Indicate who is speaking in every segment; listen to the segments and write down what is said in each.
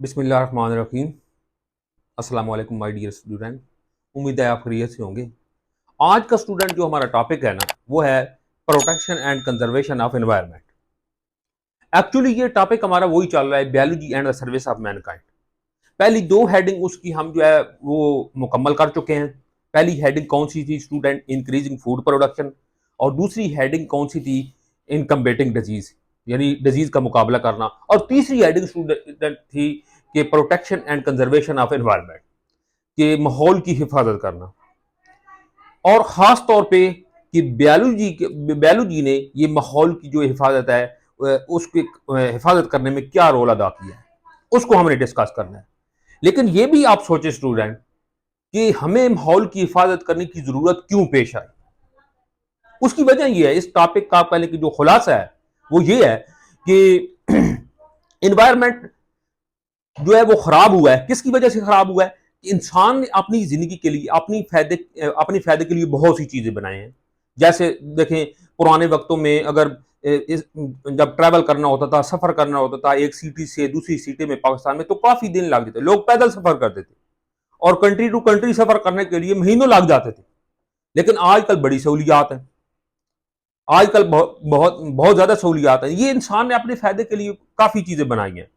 Speaker 1: बिस्मिल्लाहिर्रहमानिर्रहीम। अस्सलाम वालेकुम माय डियर स्टूडेंट। उम्मीद है आप खैरियत से होंगे। आज का स्टूडेंट जो हमारा टॉपिक है ना, वो है protection and conservation of environment. Actually ये टॉपिक हमारा वही चल रहा है, biology and the service of Mankind. पहली दो हेडिंग उसकी हम जो है वो मुकम्मल कर चुके हैं। पहली हेडिंग कौन सी थी स्टूडेंट? Increasing food production. और दूसरी हेडिंग कौन सी थी? इन कम्बेटिंग डिजीज, यानी डिजीज का मुकाबला करना। और तीसरी हेडिंग स्टूडेंट थी कि protection and conservation of environment, के माहौल की हिफाजत करना। और ख़ास तौर पे कि बायोलॉजी ने ये माहौल की जो हिफाजत है उसकी हिफाजत करने में क्या रोल अदा किया है, उसको हमने डिस्कस करना है। लेकिन ये भी आप सोचे स्टूडेंट कि हमें माहौल की हिफाजत करने की ज़रूरत क्यों पेश आई। उसकी वजह यह है, इस टॉपिक का पहले की जो खुलासा है वो ये है कि इन्वायरमेंट जो है वो खराब हुआ है। किसकी वजह से खराब हुआ है? इंसान ने अपनी जिंदगी के लिए अपनी फायदे के लिए बहुत सी चीजें बनाए हैं। जैसे देखें, पुराने वक्तों में अगर जब ट्रैवल करना होता था, सफर करना होता था एक सिटी से दूसरी सिटी में पाकिस्तान में, तो काफी दिन लग जाते, लोग पैदल सफर करते थे और कंट्री टू कंट्री सफर करने के लिए महीनों लग जाते थे। लेकिन आजकल बड़ी सहूलियात है, आजकल बहुत बहुत बहुत ज्यादा सहूलियात है। ये इंसान ने अपने फायदे के लिए काफी चीजें बनाई हैं।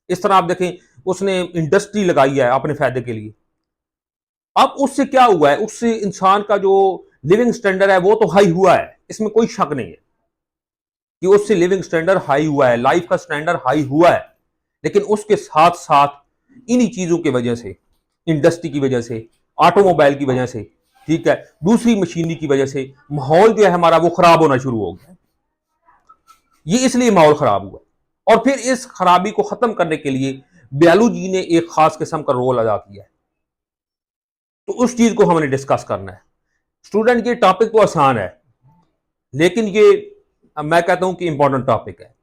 Speaker 1: इस तरह आप देखें, उसने इंडस्ट्री लगाई है अपने फायदे के लिए। अब उससे क्या हुआ है? उससे इंसान का जो लिविंग स्टैंडर्ड है वो तो हाई हुआ है, इसमें कोई शक नहीं है कि उससे लिविंग स्टैंडर्ड हाई हुआ है, लाइफ का स्टैंडर्ड हाई हुआ है। लेकिन उसके साथ साथ इन्हीं चीजों की वजह से, इंडस्ट्री की वजह से, ऑटोमोबाइल की वजह से, ठीक है, दूसरी मशीनरी की वजह से माहौल जो है हमारा वो खराब होना शुरू हो गया। ये इसलिए माहौल खराब हुआ। और फिर इस खराबी को खत्म करने के लिए बायोलॉजी ने एक खास किस्म का रोल अदा किया है। तो उस चीज को हमने डिस्कस करना है स्टूडेंट। ये टॉपिक तो आसान है, लेकिन ये मैं कहता हूं कि इंपॉर्टेंट टॉपिक है।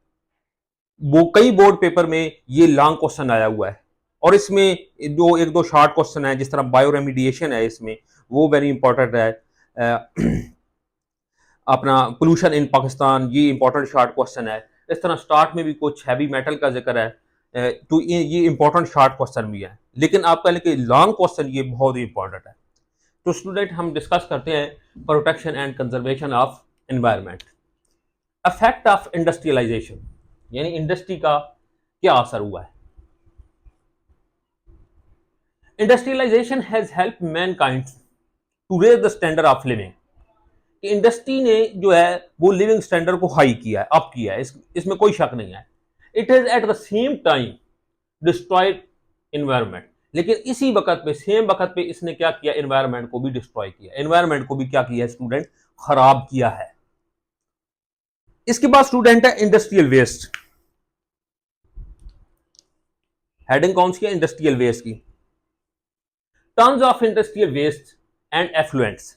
Speaker 1: वो कई बोर्ड पेपर में ये लॉन्ग क्वेश्चन आया हुआ है, और इसमें जो एक दो शॉर्ट क्वेश्चन है, जिस तरह बायो रेमिडिएशन है, इसमें वो वेरी इंपॉर्टेंट है। अपना पोल्यूशन इन पाकिस्तान, ये इंपॉर्टेंट शॉर्ट क्वेश्चन है। इस तरह स्टार्ट में भी कुछ हैवी मेटल का जिक्र है, तो ये इंपॉर्टेंट शॉर्ट क्वेश्चन भी है। लेकिन आप कह लें कि लॉन्ग क्वेश्चन ये बहुत ही इंपॉर्टेंट है। तो स्टूडेंट हम डिस्कस करते हैं protection and conservation of environment. Effect of industrialization, यानी इंडस्ट्री का क्या असर हुआ है। Industrialization has help mankind to raise the standard of living. Industry ने जो है वो लिविंग स्टैंडर्ड को हाई किया है, अप किया है, इसमें कोई शक नहीं है। It has at the same time destroyed environment. लेकिन इसी वक्त पे, सेम वक्त पे इसने क्या किया? एनवायरनमेंट को भी डिस्ट्रॉय किया, एनवायरनमेंट को भी क्या किया है स्टूडेंट? खराब किया है। इसके बाद स्टूडेंट है इंडस्ट्रियल वेस्ट। हेडिंग कौन सी है? इंडस्ट्रियल वेस्ट की। Tons of industrial waste and effluents,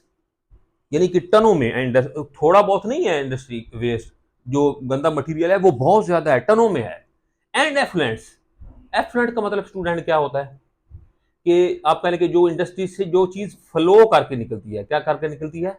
Speaker 1: यानी कि टनों में, थोड़ा बहुत नहीं है इंडस्ट्री वेस्ट, जो गंदा मटेरियल है वो बहुत ज्यादा है, टनों में है। एंड एफ्लुएंट्स, एफ्लुएंट का मतलब स्टूडेंट क्या होता है कि आप कह लें कि जो इंडस्ट्री से जो चीज फ्लो करके निकलती है, क्या करके निकलती है?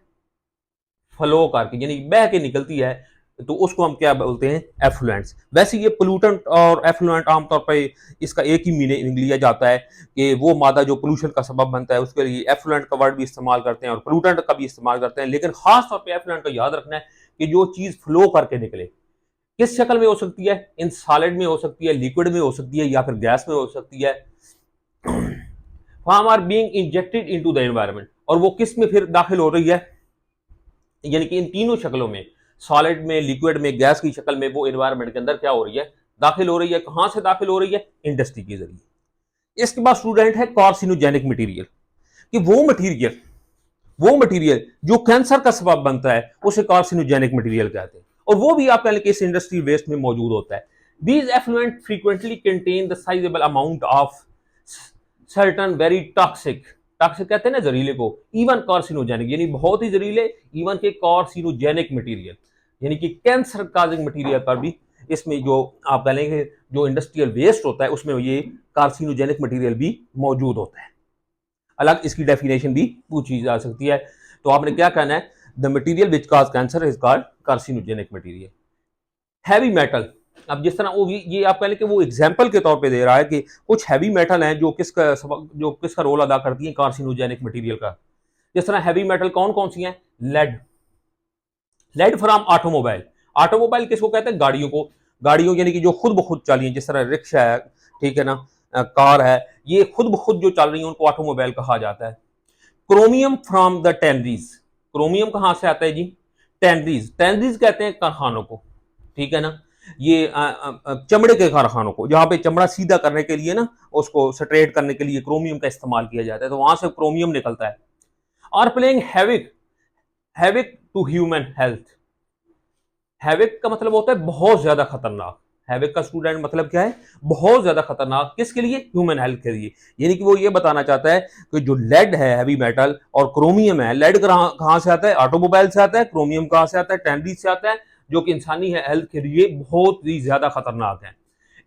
Speaker 1: फ्लो करके, यानी बह के निकलती है, तो उसको हम क्या बोलते हैं? एफ्लुएंट्स। वैसे ये पोल्यूटेंट और एफ्लुएंट आमतौर पर इसका एक ही मीनिंग लिया जाता है कि वो मादा जो पोल्यूशन का सबब बनता है, उसके लिए एफ्लुएंट का वर्ड भी इस्तेमाल करते हैं और पोल्यूटेंट का भी इस्तेमाल करते हैं। लेकिन खास तौर पर एफ्लुएंट का याद रखना है कि जो चीज फ्लो करके निकले, किस शक्ल में हो सकती है? इन सॉलिड में हो सकती है, लिक्विड में हो सकती है, या फिर गैस में हो सकती है। Farm are being injected into the environment, और वो किस में फिर दाखिल हो रही है? यानी कि इन तीनों शक्लों में, सॉलिड में, लिक्विड में, गैस की शक्ल में, वो एनवायरनमेंट के अंदर क्या हो रही है? दाखिल हो रही है। कहां से दाखिल हो रही है? इंडस्ट्री के जरिए। इसके बाद स्टूडेंट है कार्सिनोजेनिक मटेरियल, कि वो मटेरियल जो कैंसर का सबब बनता है उसे कार्सिनोजेनिक मटेरियल कहते हैं, और वो भी आप कह लें कि इस इंडस्ट्री वेस्ट में मौजूद होता है। These effluent frequently contain the sizable amount of certain very toxic, toxic कहते हैं ना जहरीले को, इवन कार्सिनोजेनिक, यानी बहुत ही जहरीले, इवन के कार्सिनोजेनिक मटेरियल, यानी कि कैंसर काजिंग मटेरियल पर भी इसमें जो आप कह लेंगे जो इंडस्ट्रियल वेस्ट होता है उसमें ये कार्सिनोजेनिक मटेरियल भी मौजूद होता है। अलग इसकी डेफिनेशन भी पूछी जा सकती है। तो आपने क्या कहना है? The material which cause cancer is called carcinogenic material. Heavy metal, अब जिस तरह वो ये आप कह लें कि वो एग्जाम्पल के तौर पे दे रहा है कि कुछ हैवी मेटल हैं जो किसका रोल अदा करती हैं कार्सिनोजेनिक मटेरियल का। जिस तरह हैवी मेटल कौन कौन सी हैं? Lead, lead from automobile. Automobile किसको कहते हैं? गाड़ियों को। गाड़ियों यानी कि जो खुद ब खुद चली हैं, जिस तरह रिक्शा है, ठीक है ना, कार है, ये खुद ब खुद जो चल रही है उनको ऑटोमोबाइल कहा जाता है। Chromium from the tanneries. Chromium कहां से आता है जी? टैनरीज। टैनरीज कहते हैं कारखानों को, ठीक है ना, ये चमड़े के कारखानों को, जहां पे चमड़ा सीधा करने के लिए ना, उसको स्ट्रेट करने के लिए क्रोमियम का इस्तेमाल किया जाता है, तो वहां से क्रोमियम निकलता है। Are playing havoc, havoc to human health. Havoc का मतलब होता है बहुत ज्यादा खतरनाक। हैविक का स्टूडेंट मतलब क्या है? बहुत ज्यादा खतरनाक। किसके लिए? ह्यूमन हेल्थ के लिए। यानी कि वो ये बताना चाहता है कि जो लेड है हैवी मेटल और क्रोमियम है, लेड कहां से आता है? ऑटोमोबाइल से आता है। क्रोमियम कहां से आता है? टैनरीज से आता है, जो कि इंसानी हेल्थ के लिए बहुत ही ज्यादा खतरनाक है।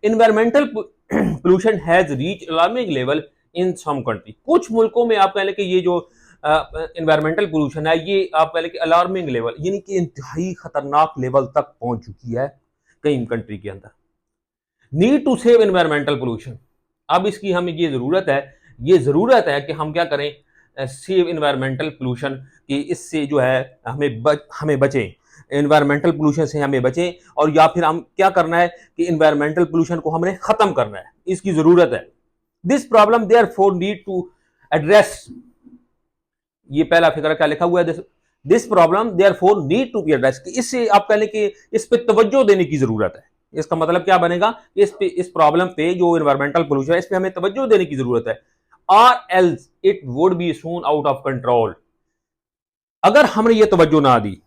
Speaker 1: Environmental pollution has reach alarming level in some country. कुछ मुल्कों में आप कह लें कि ये जो इन्वायरमेंटल पोल्यूशन है, ये आप कह लें कि अलार्मिंग लेवल यानी कि इंतहाई खतरनाक लेवल तक पहुंच चुकी है कई कंट्री के अंदर। Need to save environmental pollution. अब इसकी हमें ये जरूरत है कि हम क्या करें? सेव इन्वायरमेंटल पोल्यूशन, कि इससे जो है हमें बचें, इन्वायरमेंटल पोल्यूशन से हमें बचें। और या फिर हम क्या करना है कि इन्वायरमेंटल पोल्यूशन को हमने खत्म करना है, इसकी जरूरत है। This problem therefore need to address. ये पहला फिक्रा क्या लिखा हुआ है? This problem therefore need to be address, कि इससे आप कह लें कि इस पे तवज्जो देने की जरूरत है। इसका मतलब क्या बनेगा? इस प्रॉब्लम पे, जो इन्वायरमेंटल पोल्यूशन है, इस पे हमें तवज्जो देने की जरूरत है। Are else it would be soon out of control. अगर हमने ये तवज्जो ना दी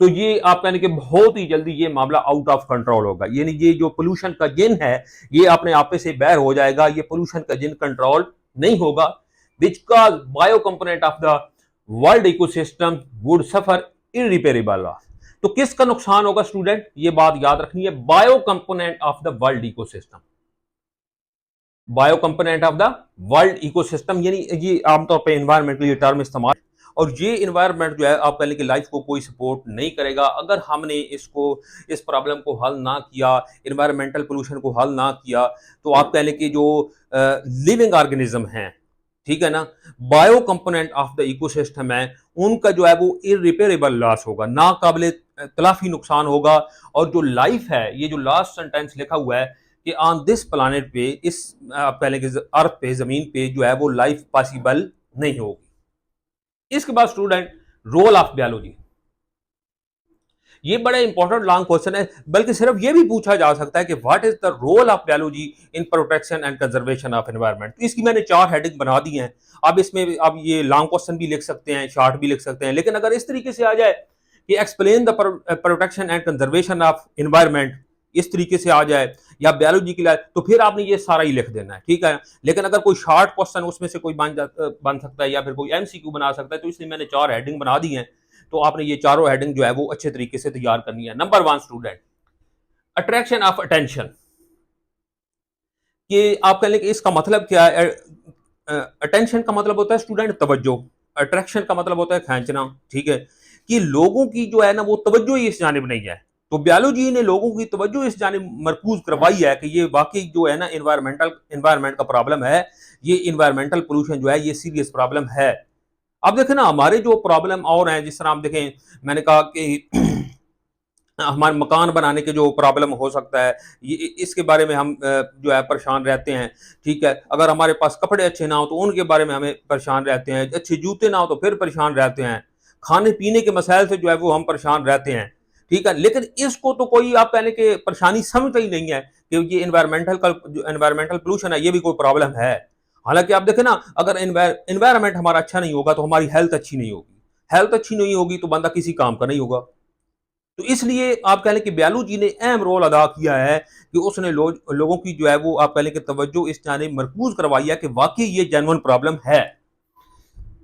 Speaker 1: तो ये आप कहने के बहुत ही जल्दी ये मामला आउट ऑफ कंट्रोल होगा। यानी ये जो पोल्यूशन का जिन है, ये अपने आपे से बाहर हो जाएगा। ये पोल्यूशन का जिन कंट्रोल नहीं होगा, which cause bio component of the world ecosystem would suffer irreparable loss. तो किसका नुकसान होगा स्टूडेंट? ये बात याद रखनी है, bio component of the world ecosystem. Bio component of the world ecosystem, यानी ये आमतौर पर एनवायरमेंट के लिए टर्म इस्तेमाल, और ये इन्वायरमेंट जो है आप कह लें कि लाइफ को कोई सपोर्ट नहीं करेगा अगर हमने इस प्रॉब्लम को हल ना किया, इन्वायरमेंटल पोल्यूशन को हल ना किया। तो आप कह लें कि जो लिविंग ऑर्गेनिज्म हैं, ठीक है ना, bio component of the ecosystem है, उनका जो है वो इरिपेरेबल लॉस होगा, नाकाबिले तलाफी नुकसान होगा। और जो लाइफ है, ये जो लास्ट सेंटेंस लिखा हुआ है कि ऑन दिस प्लानेट पे, इस आप कह लें कि अर्थ पे, जमीन पे जो है वो लाइफ पॉसिबल नहीं होगी। इसके बाद स्टूडेंट, रोल ऑफ बायोलॉजी। ये बड़ा इंपॉर्टेंट लॉन्ग क्वेश्चन है, बल्कि सिर्फ ये भी पूछा जा सकता है कि what is the role of biology in protection and conservation of environment. इसकी मैंने 4 हेडिंग बना दी हैं। अब इसमें अब ये लॉन्ग क्वेश्चन भी लिख सकते हैं, शॉर्ट भी लिख सकते हैं, लेकिन अगर इस तरीके से आ जाए कि explain the protection and conservation of environment, इस तरीके से आ जाए, या बायोलॉजी के लिए, तो फिर आपने ये सारा ही लिख देना है, ठीक है। लेकिन अगर कोई शॉर्ट क्वेश्चन उसमें से कोई बन सकता है, या फिर कोई एमसीक्यू बना सकता है, तो इसलिए मैंने 4 हेडिंग बना दी हैं। तो आपने ये चारों हेडिंग जो है वो अच्छे तरीके से तैयार करनी है। Number 1 student, attraction of attention. कि आप कह लें कि इसका मतलब क्या है? अटेंशन का मतलब होता है स्टूडेंट तवज्जो, अट्रैक्शन का मतलब होता है खींचना, ठीक है। कि लोगों की जो है ना वो तवज्जो ही इस जानिब नहीं है, तो बायोलॉजी ने लोगों की तवज्जो इस जानिब मरकूज करवाई है कि ये वाकई जो है ना इन्वायरमेंट का प्रॉब्लम है, ये इन्वायरमेंटल पोल्यूशन जो है ये सीरियस प्रॉब्लम है। अब देखें ना, हमारे जो प्रॉब्लम और हैं, जिस तरह आप देखें, मैंने कहा कि हमारे मकान बनाने के जो प्रॉब्लम हो सकता है, ये इसके बारे में हम जो है परेशान रहते हैं, ठीक है। अगर हमारे पास कपड़े अच्छे ना हो तो उनके बारे में हमें परेशान रहते हैं, अच्छे जूते ना हो तो फिर परेशान रहते हैं, खाने पीने के मसाइल से जो है वो हम परेशान रहते हैं, ठीक है। लेकिन इसको तो कोई आप कहने के परेशानी समझता ही नहीं है कि ये इन्वायरमेंटल पोल्यूशन है, ये भी कोई प्रॉब्लम है। हालांकि आप देखें ना, अगर इन्वायरमेंट हमारा अच्छा नहीं होगा तो हमारी हेल्थ अच्छी नहीं होगी, हेल्थ अच्छी नहीं होगी तो बंदा किसी काम का नहीं होगा। तो इसलिए आप कह लें कि बायोलॉजी ने अहम रोल अदा किया है कि उसने लोगों की जो है वो आप कह लें कि तवज्जो इस जानिब मरकूज करवाई है कि वाकई ये जेन्युइन प्रॉब्लम है।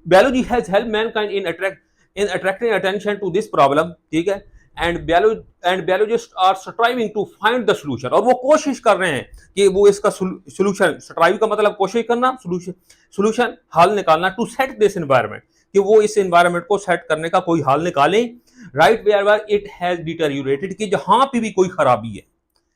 Speaker 1: Biology has help mankind in attracting attention to this problem, ठीक है। And biologist are striving to find the solution, और वो कोशिश कर रहे हैं कि वो इसका सोल्यूशन, स्ट्राइव का मतलब कोशिश करना, सोल्यूशन हल निकालना, टू सेट दिस एनवायरनमेंट, कि वो इस एनवायरनमेंट को सेट करने का कोई हल निकालें। राइट वेयर इट हैज डिटेरियोरेटेड, कि जहां पे भी कोई खराबी है,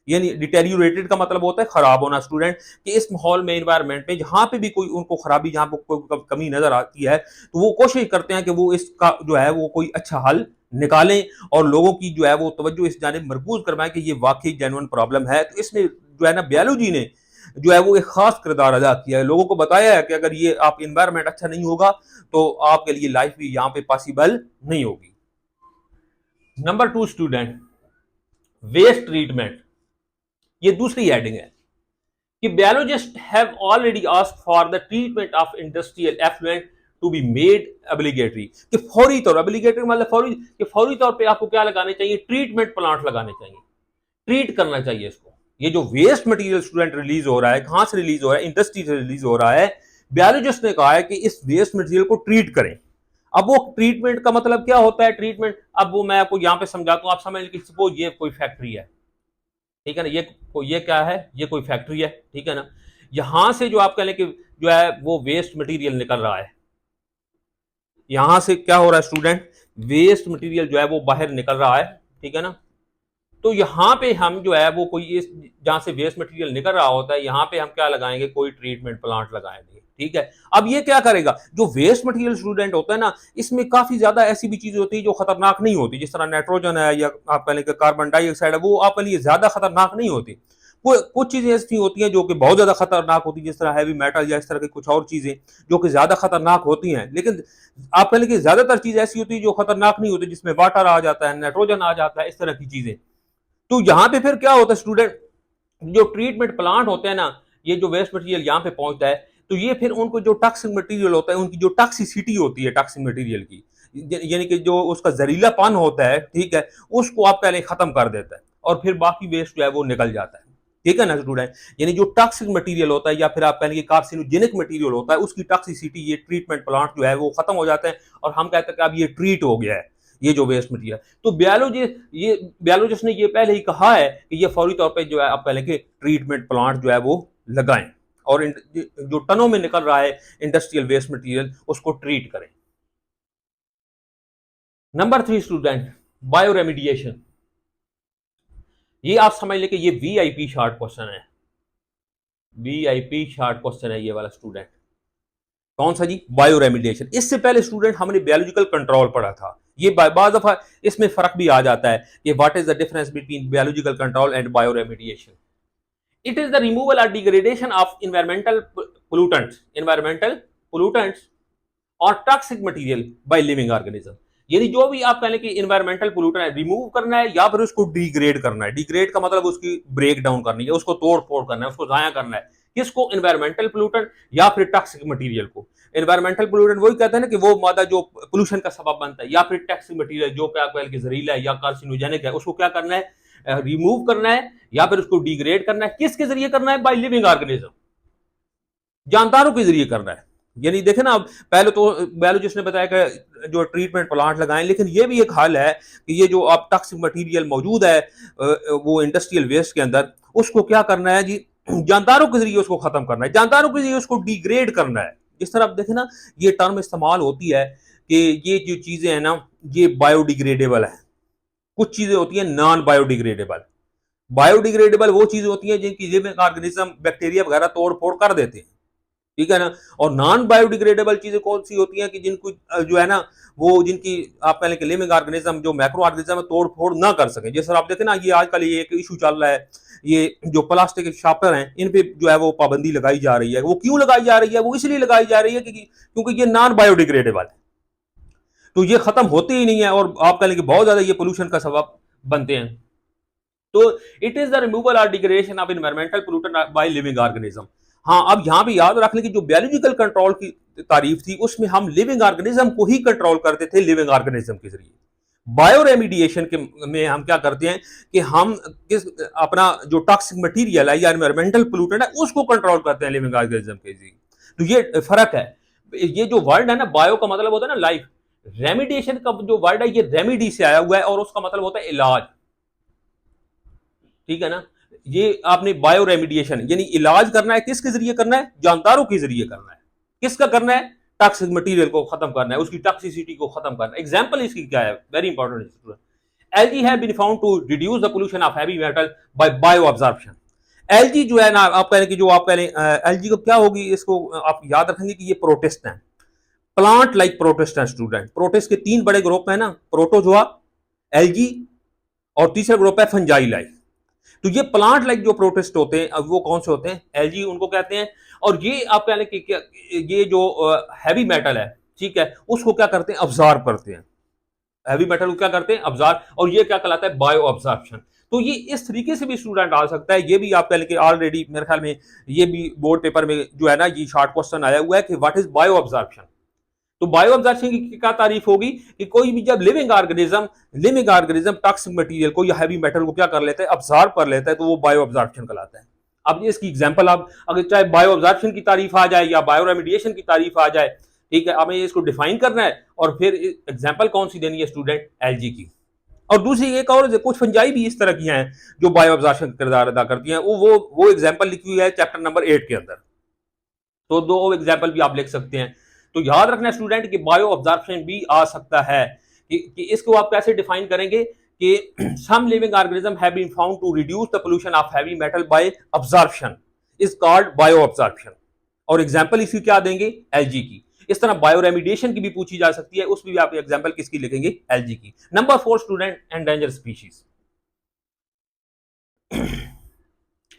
Speaker 1: यानी डिटेरियोरेटेड का मतलब होता है खराब होना स्टूडेंट, कि इस माहौल में, एनवायरनमेंट में जहां पे भी कोई उनको खराबी, जहां पर कोई कमी नजर आती है, तो वो कोशिश करते हैं कि वो इसका जो है वो कोई अच्छा हल निकालें और लोगों की जो है वो तवज्जो इस जानिब मरकूज करवाएं कि ये वाकई जेन्युइन प्रॉब्लम है। तो इसमें जो है ना बायोलॉजी ने जो है वो एक खास किरदार अदा किया है, लोगों को बताया है कि अगर ये आप इन्वायरमेंट अच्छा नहीं होगा तो आपके लिए लाइफ भी यहाँ पे पॉसिबल नहीं होगी। नंबर 2 स्टूडेंट, वेस्ट ट्रीटमेंट, ये दूसरी हेडिंग है कि biologist have already asked for the treatment of industrial effluent to be made obligatory, कि फौरी तौर, ऑब्लिगेटरी मतलब फौरी, कि फौरी तौर पे आपको क्या लगाने चाहिए, ट्रीटमेंट प्लांट लगाने चाहिए, ट्रीट करना चाहिए इसको। ये जो वेस्ट मटेरियल स्टूडेंट रिलीज हो रहा है, कहां से रिलीज हो रहा है, इंडस्ट्री से रिलीज हो रहा है, बायोलॉजिस्ट ने कहा है कि इस वेस्ट मटेरियल को ट्रीट करें। अब वो ट्रीटमेंट का मतलब क्या होता है, ट्रीटमेंट, अब वो मैं आपको यहां पे समझाता हूं। आप समझ लीजिए, सपोज ये कोई फैक्ट्री है, ठीक है ना, ये क्या है, ये कोई फैक्ट्री है, ठीक है ना। यहां से जो आप कह लें कि जो है वो वेस्ट मटेरियल निकल रहा है, यहां से क्या हो रहा है स्टूडेंट, वेस्ट मटेरियल जो है वो बाहर निकल रहा है, ठीक है ना। तो यहाँ पे हम जो है वो कोई इस, जहां से वेस्ट मटेरियल निकल रहा होता है, यहाँ पे हम क्या लगाएंगे, कोई ट्रीटमेंट प्लांट लगाएंगे, ठीक है। अब ये क्या करेगा, जो वेस्ट मटेरियल स्टूडेंट होता है ना, इसमें काफी ज्यादा ऐसी भी चीजें होती है जो खतरनाक नहीं होती, जिस तरह नाइट्रोजन है या आप कहें कार्बन डाइऑक्साइड है, वो आपके लिए ज्यादा खतरनाक नहीं होती। कुछ चीजें ऐसी होती हैं जो कि बहुत ज्यादा खतरनाक होती है, जिस तरह हैवी मेटल या इस तरह की कुछ और चीजें जो कि ज्यादा खतरनाक होती हैं। लेकिन आप कह लें कि ज्यादातर चीज ऐसी होती है जो खतरनाक नहीं होती, जिसमें वाटर आ जाता है, नाइट्रोजन आ जाता है, इस तरह की चीजें। तो यहां पे फिर क्या होता है स्टूडेंट, जो ट्रीटमेंट प्लांट होते हैं ना, ये जो वेस्ट मटेरियल यहां पे पहुंचता है, तो ये फिर उनको जो टॉक्सिक मटेरियल होता है, उनकी जो टॉक्सिसिटी होती है टॉक्सिक मटेरियल की, यानी कि जो उसका जहरीलापन होता है, ठीक है, उसको आप पहले खत्म कर देता है और फिर बाकी वेस्ट जो है वो निकल जाता है, ठीक है ना स्टूडेंट। यानी जो टॉक्सिक मटेरियल होता है या फिर आप कहेंगे कार्सिनोजेनिक मटेरियल होता है, उसकी टॉक्सिसिटी ये ट्रीटमेंट प्लांट जो है वो खत्म हो जाते हैं और हम कहते हैं कि अब ये ट्रीट हो गया है, ये जो वेस्ट मटेरियल। तो बायोलॉजिस्ट ने ये पहले ही कहा है कि ये फौरी तौर पे जो है आप पहले के ट्रीटमेंट प्लांट जो है वो लगाएं और जो टनों में निकल रहा है इंडस्ट्रियल वेस्ट मटेरियल, उसको ट्रीट करें। Number 3 student, bio remediation. ये आप समझ लें कि ये वीआईपी शार्ट क्वेश्चन है, वीआईपी शार्ट क्वेश्चन है ये वाला स्टूडेंट। कौन सा जी, बायो रेमिडिएशन। इससे पहले स्टूडेंट हमने बायोलॉजिकल कंट्रोल पढ़ा था, ये बाज़ दफा इसमें फर्क भी आ जाता है कि what is the difference between biological control and bio remediation. It is the removal और डिग्रेडेशन ऑफ इन्वायरमेंटल पोल्यूटेंट्स और toxic material by living organism. यानी जो भी आप कहने की इन्वायरमेंटल पोल्यूटेंट है, रिमूव करना है या फिर उसको डिग्रेड करना है। डिग्रेड का मतलब उसकी ब्रेक डाउन करनी है, उसको तोड़ फोड़ करना है, उसको जाया करना है। किसको, इन्वायरमेंटल पोल्यूटेंट या फिर टॉक्सिक मटेरियल को। इन्वायरमेंटल पोल्यूटेंट वही कहते हैं ना कि वो मादा जो पोल्यूशन का सबब बनता है, या फिर टॉक्सिक मटेरियल जो क्या जहरीला है या कार्सिनोजेनिक है, उसको क्या करना है, रिमूव करना है या फिर उसको डिग्रेड करना है। किसके जरिए करना है, बाय लिविंग ऑर्गेनिज्म, जानदारों के जरिए करना है। यानी देखे ना, पहले तो बायोलॉजिस्ट ने बताया कि जो ट्रीटमेंट प्लांट लगाएं, लेकिन ये भी एक हल है कि ये जो अब टॉक्सिक मटेरियल मौजूद है वो इंडस्ट्रियल वेस्ट के अंदर, उसको क्या करना है जी, जानदारों के जरिए उसको खत्म करना है, जानदारों के जरिए उसको डिग्रेड करना है। जिस तरह आप देखें ना, ये टर्म इस्तेमाल होती है कि ये जो चीजें हैं ना, ये बायोडिग्रेडेबल है। कुछ चीजें होती हैं नॉन बायोडिग्रेडेबल। बायोडिग्रेडेबल वो चीजें होती हैं जिनकी लिविंग ऑर्गेनिज्म बैक्टीरिया वगैरह तोड़ फोड़ कर देते हैं, ठीक है ना। और नॉन बायोडिग्रेडेबल चीजें कौन सी होती हैं कि जिनको जो है ना, वो जिनकी आप कह लें कि लिविंग ऑर्गेनिज्म जो मैक्रो ऑर्गेनिज्म तोड़ फोड़ ना कर सके। जैसे आप देखें ना, ये आजकल ये एक इशू चल रहा है, ये जो प्लास्टिक शार्पनर हैं, इन पे जो है वो पाबंदी लगाई जा रही है। वो क्यों लगाई जा रही है, वो इसलिए लगाई जा रही है क्योंकि ये नॉन बायोडिग्रेडेबल है, तो ये खत्म होते ही नहीं है और आप कह लें कि बहुत ज्यादा ये पोल्यूशन का सबब बनते हैं। तो इट इज द रिमूवल और degradation of environmental pollutant by living organism. हाँ, अब यहां भी याद रख लें कि जो बायोलॉजिकल कंट्रोल की तारीफ थी, उसमें हम लिविंग ऑर्गेनिज्म को ही कंट्रोल करते थे, लिविंग ऑर्गेनिज्म के जरिए। बायो रेमिडिएशन के में हम क्या करते हैं कि हम किस अपना जो टॉक्सिक मटेरियल है या एनवायरमेंटल पोल्यूटेंट है, उसको कंट्रोल करते हैं लिविंग ऑर्गेनिज्म के जरिए। तो ये फर्क है। ये जो वर्ड है ना, बायो का मतलब होता है ना लाइफ, रेमिडिएशन का जो वर्ड है ये रेमिडी से आया हुआ है और उसका मतलब होता है इलाज, ठीक है ना। ये आपने बायो रेमिडिएशन यानी इलाज करना है, किसके जरिए करना है, जानदारों के जरिए करना है। किसका करना है, टॉक्सिक मटेरियल को खत्म करना है, उसकी टॉक्सिसिटी को खत्म करना है। एग्जांपल इसकी क्या है, very important. Algae have been found to reduce the pollution of heavy metal by bio absorption. Algae जो है ना, आप कह रहे कि जो आप कह रहे एलजी को क्या होगी, इसको आप याद रखेंगे कि ये प्रोटिस्ट है, प्लांट लाइक प्रोटिस्ट है स्टूडेंट। प्रोटिस्ट के 3 बड़े ग्रुप है ना, प्रोटोजोआ, एलगी और तीसरा ग्रुप है फंजाई लाइक। तो ये प्लांट लाइक जो प्रोटिस्ट होते हैं, अब वो कौन से होते हैं, एलजी उनको कहते हैं। और ये आप कह लें कि ये जो हैवी मेटल है, ठीक है, उसको क्या करते हैं, अब्जॉर्ब करते हैं। हैवी मेटल को क्या करते हैं, अब्जॉर्ब, और ये क्या कहलाता है, बायो अब्जॉर्प्शन। तो ये इस तरीके से भी स्टूडेंट आ सकता है। ये भी आप कह लें कि ऑलरेडी मेरे ख्याल में ये भी बोर्ड पेपर में जो है ना, ये शॉर्ट क्वेश्चन आया हुआ है कि व्हाट इज बायो अब्जॉर्प्शन। तो बायो अब्जॉर्प्शन की क्या तारीफ होगी कि कोई भी जब लिविंग ऑर्गेनिज्म टॉक्सिक मटेरियल को या हैवी मेटल को क्या कर लेता है, अब्जॉर्ब कर लेता है, तो वो बायो अब्जॉर्प्शन कहलाता है। अब इसकी एग्जांपल आप अगर चाहे बायो अब्जॉर्प्शन की तारीफ आ जाए या बायो रेमिडिएशन की तारीफ आ जाए, ठीक है, हमें इसको डिफाइन करना है और फिर एग्जांपल कौन सी देनी है स्टूडेंट, एलजी की। और दूसरी एक और कुछ फंजाई भी इस तरह की हैं जो बायो अब्जॉर्प्शन का किरदार अदा करती हैं, वो एग्जांपल लिखी हुई है चैप्टर नंबर 8 के अंदर। तो 2 एग्जांपल भी आप लिख सकते हैं। तो याद रखना स्टूडेंट कि बायो ऑब्जर्प्शन भी आ सकता है कि इसको आप कैसे डिफाइन करेंगे कि some living organism have been found to reduce the pollution of heavy metal by absorption is called bio absorption. और एग्जांपल इसकी क्या देंगे, एलजी की। इस तरह बायो रेमिडिएशन की भी पूछी जा सकती है, उसमें भी आप एग्जांपल किसकी लिखेंगे, एलजी की। Number 4 student, endangered species.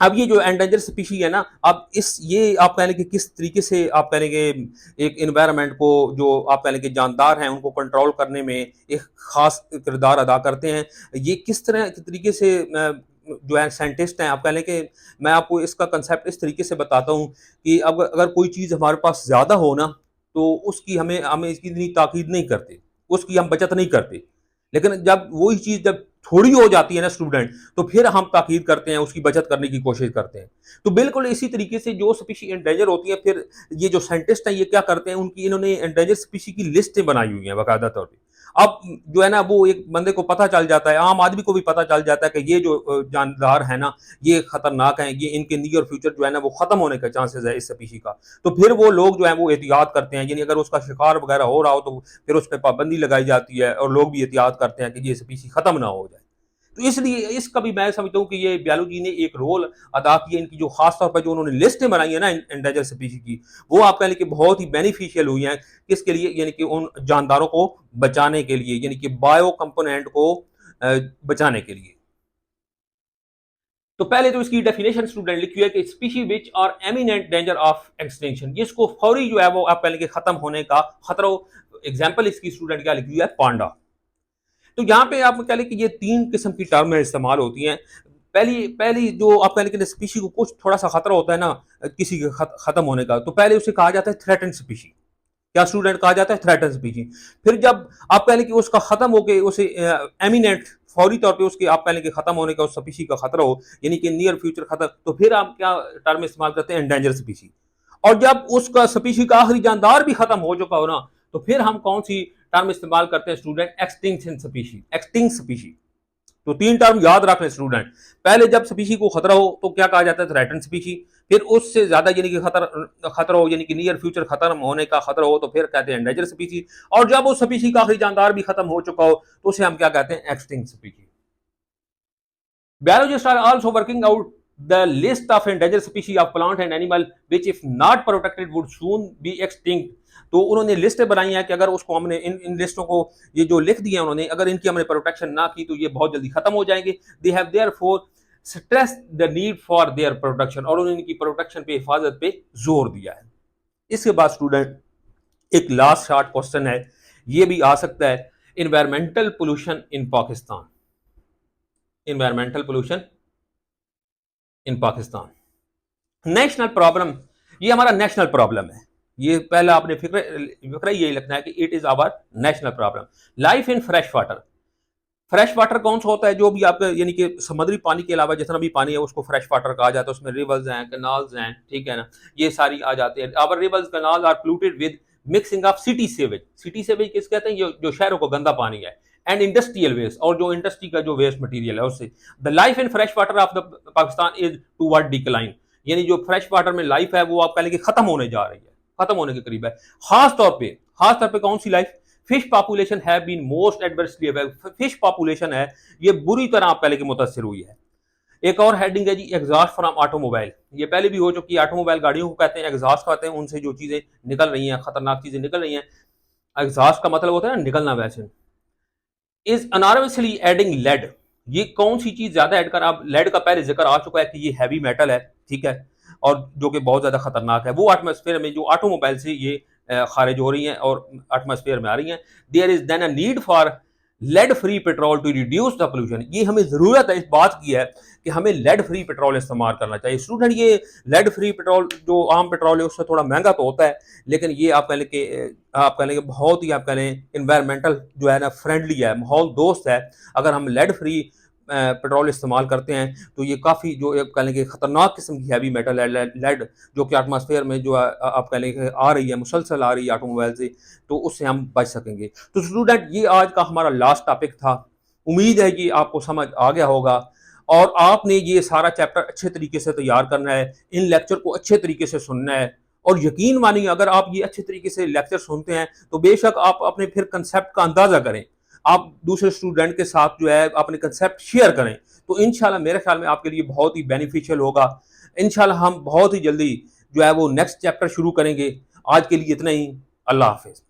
Speaker 1: अब ये जो एंडेंजर स्पीशी है ना, अब ये आप कह लें कि किस तरीके से आप कह लें कि एक इन्वायरमेंट को, जो आप कह लें कि जानदार हैं, उनको कंट्रोल करने में एक खास किरदार अदा करते हैं। ये किस तरह के तरीके से जो है साइंटिस्ट हैं, आप कह लें कि मैं आपको इसका कंसेप्ट इस तरीके से बताता हूँ कि अब अगर कोई चीज़ हमारे पास ज़्यादा हो ना, तो उसकी हमें इसकी इतनी ताकीद नहीं करते, उसकी हम बचत नहीं करते। लेकिन जब वही चीज़ जब थोड़ी हो जाती है ना स्टूडेंट, तो फिर हम ताकीद करते हैं, उसकी बचत करने की कोशिश करते हैं। तो बिल्कुल इसी तरीके से जो स्पीशी एंडेंजर होती है, फिर ये जो साइंटिस्ट हैं ये क्या करते हैं, इन्होंने एंडेंजर स्पीशी की लिस्टें बनाई हुई हैं बाकायदा तौर पे। अब जो है ना, वो एक बंदे को पता चल जाता है, आम आदमी को भी पता चल जाता है कि ये जो जानदार है ना, ये खतरनाक हैं, ये इनके नियर फ्यूचर जो है ना वो खत्म होने का चांसेस है इस स्पीशी का। तो फिर वो लोग जो है वो एहतियात करते हैं, यानी अगर उसका शिकार वगैरह हो रहा हो तो फिर उस पर पाबंदी लगाई जाती है और लोग भी एहतियात करते हैं कि ये स्पीशी खत्म ना हो जाए। तो इसलिए इसका भी मैं समझता हूँ कि ये बायोलॉजी ने एक रोल अदा किया। इनकी जो खास तौर पर जो उन्होंने लिस्टें बनाई है ना एंडेंजर स्पीशी की, वो आप कह लें कि बहुत ही बेनिफिशियल हुई हैं। किसके लिए, यानी कि उन जानदारों को बचाने के लिए, यानी कि बायो कंपोनेंट को बचाने के लिए। तो पहले तो इसकी डेफिनेशन स्टूडेंट लिखी है कि species which are eminent danger of extinction, इसको फौरी जो है वो आप कह लें कि खत्म होने का खतरा। एग्जाम्पल इसकी स्टूडेंट क्या लिखी है, पांडा। तो यहाँ पे आप कह लें कि ये 3 किस्म की टर्में इस्तेमाल होती हैं। पहली जो आप कह लें कि स्पीशी को कुछ थोड़ा सा खतरा होता है ना किसी के खत्म होने का, तो पहले उसे कहा जाता है थ्रेटन स्पीशी। क्या स्टूडेंट कहा जाता है, थ्रेटन स्पीशी। फिर जब आप कह लें कि उसका खत्म होके उसे एमिनेंट, फौरी तौर पे उसके आप कह लें कि खत्म होने का उस स्पीशी का खतरा हो, यानी कि नियर फ्यूचर खत्म, तो फिर आप क्या टर्म इस्तेमाल करते हैं, एंडेंजर स्पीशी। और जब उसका स्पीशी का आखिरी जानदार भी खत्म हो चुका हो ना, तो फिर हम कौन सी टर्म इस्तेमाल करते हैं student, extinction species, extinct species. तो 3 टर्म याद रख लें स्टूडेंट। पहले जब स्पीशी को खतरा हो तो क्या कहा जाता है, थ्रेटन स्पीशी। फिर उससे ज्यादा यानी कि खतरा हो, यानी कि नियर फ्यूचर खत्म होने का खतरा हो, तो फिर कहते हैं एंडेंजर स्पीशी। और जब उस स्पीशी का आखिरी जानदार भी खत्म हो चुका हो, तो उसे हम क्या कहते हैं, extinct species. Biologists are also working out the list of endangered species of plant and animal which if not protected would soon be extinct। तो उन्होंने लिस्टें बनाई हैं कि अगर उसको हमने इन लिस्टों को ये जो लिख दिया उन्होंने, अगर इनकी हमने प्रोटेक्शन ना की तो ये बहुत जल्दी खत्म हो जाएंगे। They have therefore stress the need for their protection, और उन्होंने इनकी प्रोटेक्शन पे, हिफाजत पे जोर दिया है। इसके बाद स्टूडेंट एक लास्ट शॉर्ट क्वेश्चन है, ये भी आ सकता है, environmental pollution in Pakistan. Environmental pollution in Pakistan national problem, ये हमारा नेशनल प्रॉब्लम है। ये पहला आपने फिक्र यही लगना है कि it is our national problem. Life in fresh water, fresh water कौन सा होता है, जो भी आपका यानी कि समुद्री पानी के अलावा जितना भी पानी है उसको फ्रेश वाटर कहा जाता है। उसमें रिवर्स हैं, कैनाल्स हैं, ठीक है ना, ये सारी आ जाते हैं। Our rivers canals are polluted with mixing of city sewage. City sewage किस कहते हैं, जो शहरों को गंदा पानी है, एंड इंडस्ट्रियल वेस्ट, और जो इंडस्ट्री का जो वेस्ट मटेरियल है उससे। The life in fresh water of the Pakistan is toward decline, यानी जो फ्रेश वाटर में लाइफ है वो आप कह लेंगे खत्म होने जा रही है, खत्म होने के करीब है। खास तौर पे कौन सी life, fish population have been most adversely affected, fish population है ये बुरी तरह आप पहले की मुतासर हुई है। एक और हेडिंग है जी एग्जॉस्ट फ्रॉम ऑटोमोबाइल, ये पहले भी हो चुकी है। ऑटोमोबाइल गाड़ियों को कहते हैं, एग्जॉस्ट कहते हैं उनसे जो चीजें निकल रही हैं, खतरनाक चीजें निकल रही हैं। एग्जॉस्ट का मतलब होता है ना निकलना, वैसे इज अनारवसली एडिंग लेड, ये कौन सी चीज ज्यादा ऐड कर, आप लेड का पहले जिक्र आ चुका है कि ये हैवी मेटल है, ठीक है, और जो कि बहुत ज्यादा खतरनाक है, वो एटमॉस्फेयर में जो ऑटोमोबाइल से ये खारिज हो रही हैं और एटमॉस्फेयर में आ रही हैं। There is then a need for lead free petrol to reduce the pollution, ये हमें जरूरत है इस बात की है कि हमें लेड फ्री पेट्रोल इस्तेमाल करना चाहिए। स्टूडेंट ये लेड फ्री पेट्रोल जो आम पेट्रोल है उससे थोड़ा महंगा तो होता है, लेकिन ये आप कह लें कि बहुत ही आप कह लें इन्वायरमेंटल जो है ना फ्रेंडली है, माहौल दोस्त है। अगर हम लेड फ्री पेट्रोल इस्तेमाल करते हैं तो ये काफ़ी जो कह लें कि ख़तरनाक किस्म की हैवी मेटल है लेड, जो कि एटमॉस्फेयर में जो आप कह लें कि आ रही है, मुसलसल आ रही है ऑटोमोबाइल से, तो उससे हम बच सकेंगे। तो स्टूडेंट ये आज का हमारा लास्ट टॉपिक था। उम्मीद है कि आपको समझ आ गया होगा और आपने ये सारा चैप्टर अच्छे तरीके से तैयार करना है, इन लेक्चर को अच्छे तरीके से सुनना है। और यकीन मानिए अगर आप ये अच्छे तरीके से लेक्चर सुनते हैं तो बेशक आप अपने फिर कंसेप्ट का अंदाज़ा करें, आप दूसरे स्टूडेंट के साथ जो है अपने कंसेप्ट शेयर करें, तो इंशाल्लाह मेरे ख्याल में आपके लिए बहुत ही बेनिफिशियल होगा। इंशाल्लाह हम बहुत ही जल्दी जो है वो नेक्स्ट चैप्टर शुरू करेंगे। आज के लिए इतना ही। अल्लाह हाफिज़।